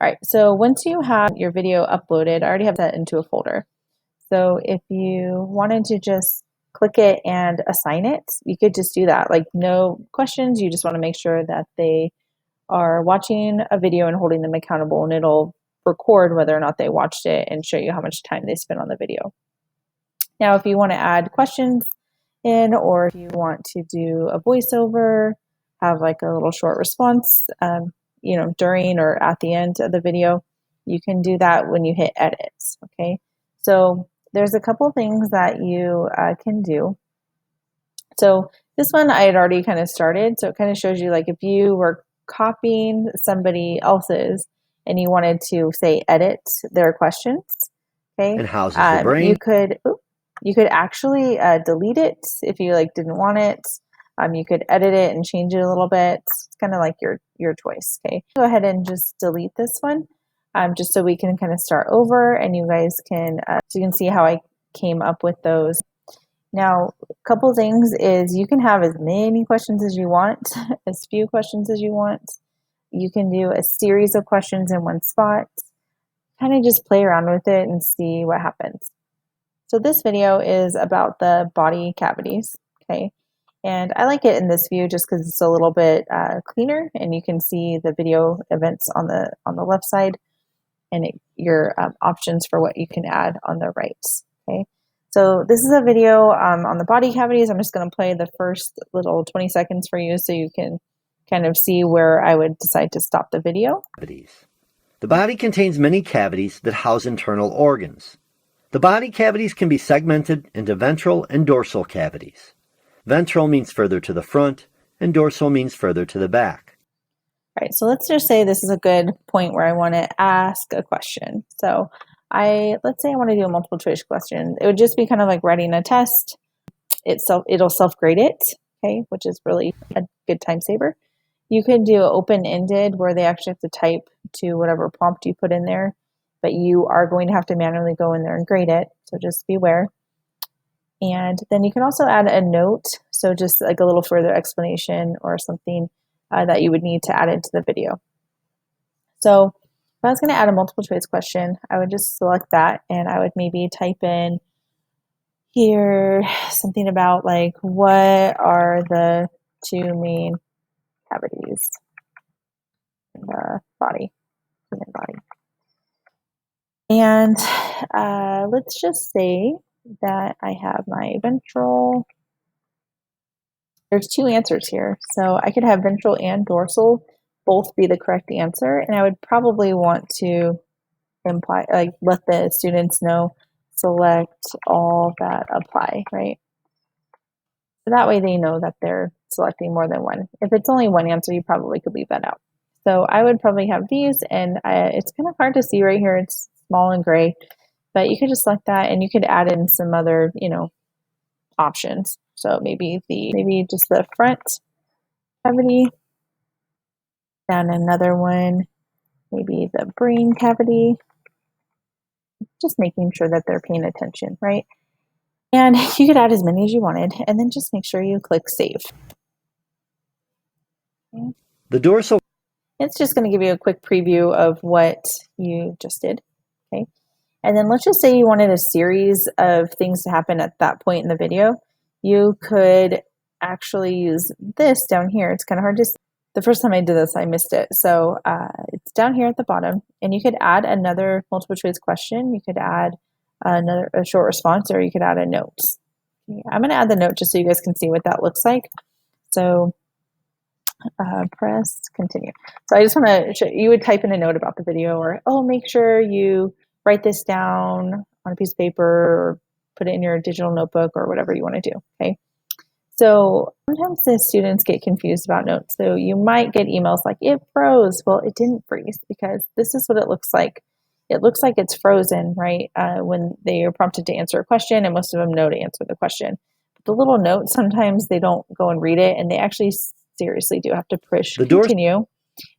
All right, so once you have your video uploaded, I already have that into a folder. So if you wanted to just click it and assign it, you could just do that. Like no questions, you just want to make sure that they are watching a video and holding them accountable, and it'll record whether or not they watched it and show you how much time they spent on the video. Now, if you want to add questions in, or if you want to do a voiceover, have like a little short response, during or at the end of the video, you can do that when you hit edit. Okay, so there's a couple things that you can do. So this one I had already kind of started, so it kind of shows you like if you were copying somebody else's and you wanted to say edit their questions, okay, and houses the brain. You could actually delete it if you like didn't want it. You could edit it and change it a little bit. It's kind of like your choice. Okay, go ahead and just delete this one, just so we can kind of start over, and you guys can so you can see how I came up with those. Now, a couple things is you can have as many questions as you want, as few questions as you want. You can do a series of questions in one spot. Kind of just play around with it and see what happens. So this video is about the body cavities, okay? And I like it in this view just because it's a little bit cleaner, and you can see the video events on the left side, and your options for what you can add on the right, okay? So this is a video on the body cavities. I'm just going to play the first little 20 seconds for you so you can kind of see where I would decide to stop the video. The body contains many cavities that house internal organs. The body cavities can be segmented into ventral and dorsal cavities. Ventral means further to the front, and dorsal means further to the back. All right, so let's just say this is a good point where I want to ask a question. So let's say I want to do a multiple choice question. It would just be kind of like writing a test. It'll self-grade it, okay, which is really a good time saver. You could do open-ended where they actually have to type to whatever prompt you put in there, but you are going to have to manually go in there and grade it, so just beware. And then you can also add a note, so just like a little further explanation or something that you would need to add into the video. So if I was going to add a multiple choice question, I would just select that, and I would maybe type in here something about like, what are the two main cavities in the body, human body? And let's just say that I have my ventral. There's two answers here, so I could have ventral and dorsal both be the correct answer, and I would probably want to let the students know, select all that apply, right? So that way they know that they're selecting more than one. If it's only one answer, you probably could leave that out. So I would probably have these, and it's kind of hard to see right here. It's small and gray, but you could just select that, and you could add in some other, options. So maybe just the front cavity, and another one, maybe the brain cavity. Just making sure that they're paying attention, right? And you could add as many as you wanted, and then just make sure you click save. Okay. The dorsal. It's just going to give you a quick preview of what you just did. Okay. And then let's just say you wanted a series of things to happen at that point in the video. You could actually use this down here. It's kind of hard to see. The first time I did this, I missed it. So it's down here at the bottom, and you could add another multiple choice question. You could add a short response, or you could add a note. Okay, I'm going to add the note just so you guys can see what that looks like. So press continue. So I just want to show you would type in a note about the video, or make sure you write this down on a piece of paper, or put it in your digital notebook, or whatever you want to do. Okay. So sometimes the students get confused about notes. So you might get emails like, it froze. Well, it didn't freeze, because this is what it looks like. It looks like it's frozen, right? When they are prompted to answer a question, and most of them know to answer the question. But the little note, sometimes they don't go and read it, and they actually seriously do have to push continue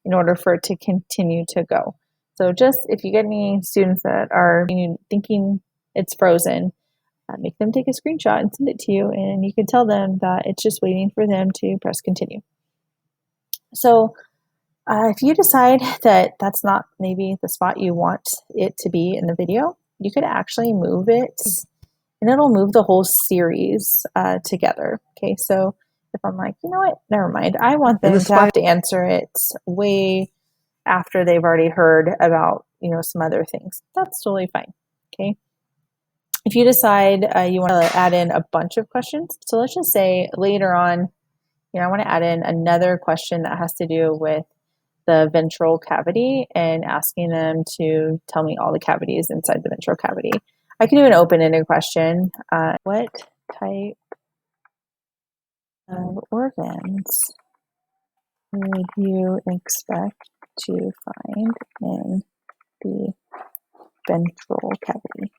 in order for it to continue to go. So just if you get any students that are thinking it's frozen, make them take a screenshot and send it to you, and you can tell them that it's just waiting for them to press continue. So If you decide that that's not maybe the spot you want it to be in the video, you could actually move it and it'll move the whole series together. Okay, so if I'm like, you know what, never mind, I want In the them to have spine to answer it way after they've already heard about, some other things, that's totally fine. Okay. If you decide you want to add in a bunch of questions, so let's just say later on, I want to add in another question that has to do with the ventral cavity and asking them to tell me all the cavities inside the ventral cavity. I can do an open-ended question. What type of organs would you expect to find in the ventral cavity?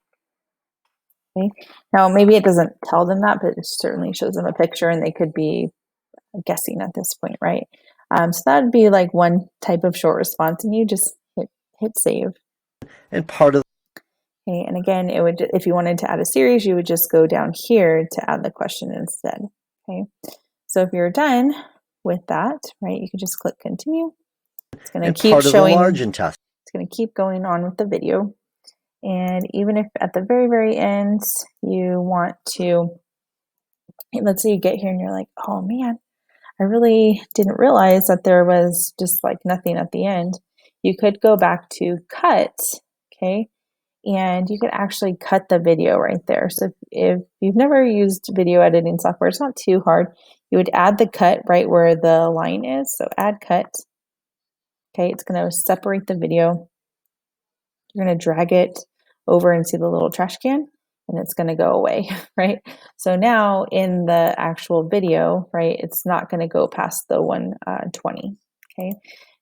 Okay. Now, maybe it doesn't tell them that, but it certainly shows them a picture and they could be guessing at this point, right? So that would be like one type of short response, and you just hit save. and part of Okay, and again, it would, if you wanted to add a series, you would just go down here to add the question instead. Okay, so if you're done with that, right, you can just click continue. It's going to keep part of the showing. large intestine. It's going to keep going on with the video, and even if at the very, very end you want to, let's say you get here and you're like, oh man, I really didn't realize that there was just like nothing at the end. You could go back to cut, okay, and you could actually cut the video right there. So if you've never used video editing software, it's not too hard. You would add the cut right where the line is. So add cut. Okay, it's going to separate the video. You're going to drag it over and see the little trash can, and it's going to go away, right? So now in the actual video, right, it's not going to go past the 120, okay?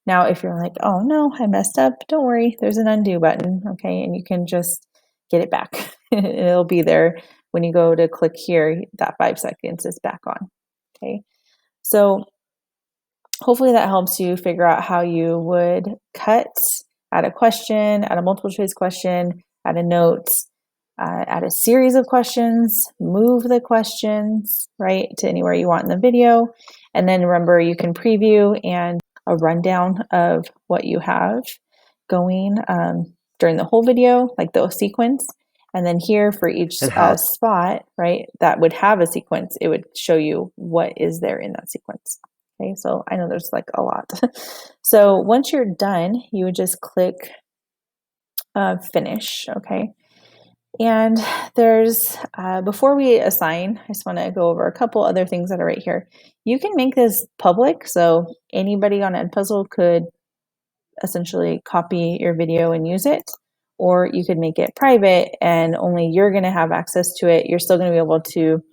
Now, if you're like, oh no, I messed up, don't worry, there's an undo button, okay? And you can just get it back. It'll be there when you go to click here, that 5 seconds is back on, okay? So hopefully that helps you figure out how you would cut, add a question, add a multiple choice question, add a note, add a series of questions, move the questions, right, to anywhere you want in the video. And then remember, you can preview and a rundown of what you have going during the whole video, like the sequence. And then here for each spot, right, that would have a sequence, it would show you what is there in that sequence. Okay, so I know there's like a lot. So once you're done, you would just click finish, okay? And there's, before we assign, I just want to go over a couple other things that are right here. You can make this public, so anybody on Edpuzzle could essentially copy your video and use it, or you could make it private and only you're going to have access to it. You're still going to be able to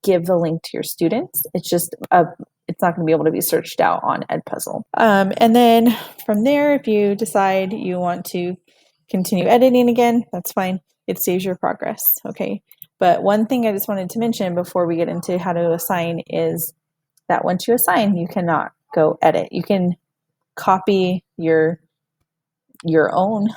give the link to your students. It's just it's not going to be able to be searched out on Edpuzzle. And then from there, if you decide you want to continue editing again, that's fine. It saves your progress, okay? But one thing I just wanted to mention before we get into how to assign is that once you assign, you cannot go edit. You can copy your own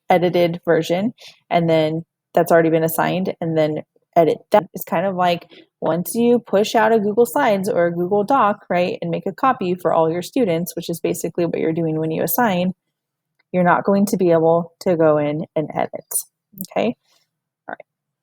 edited version, and then that's already been assigned, and then edit that. It's kind of like once you push out a Google Slides or a Google Doc, right, and make a copy for all your students, which is basically what you're doing when you assign, you're not going to be able to go in and edit, okay?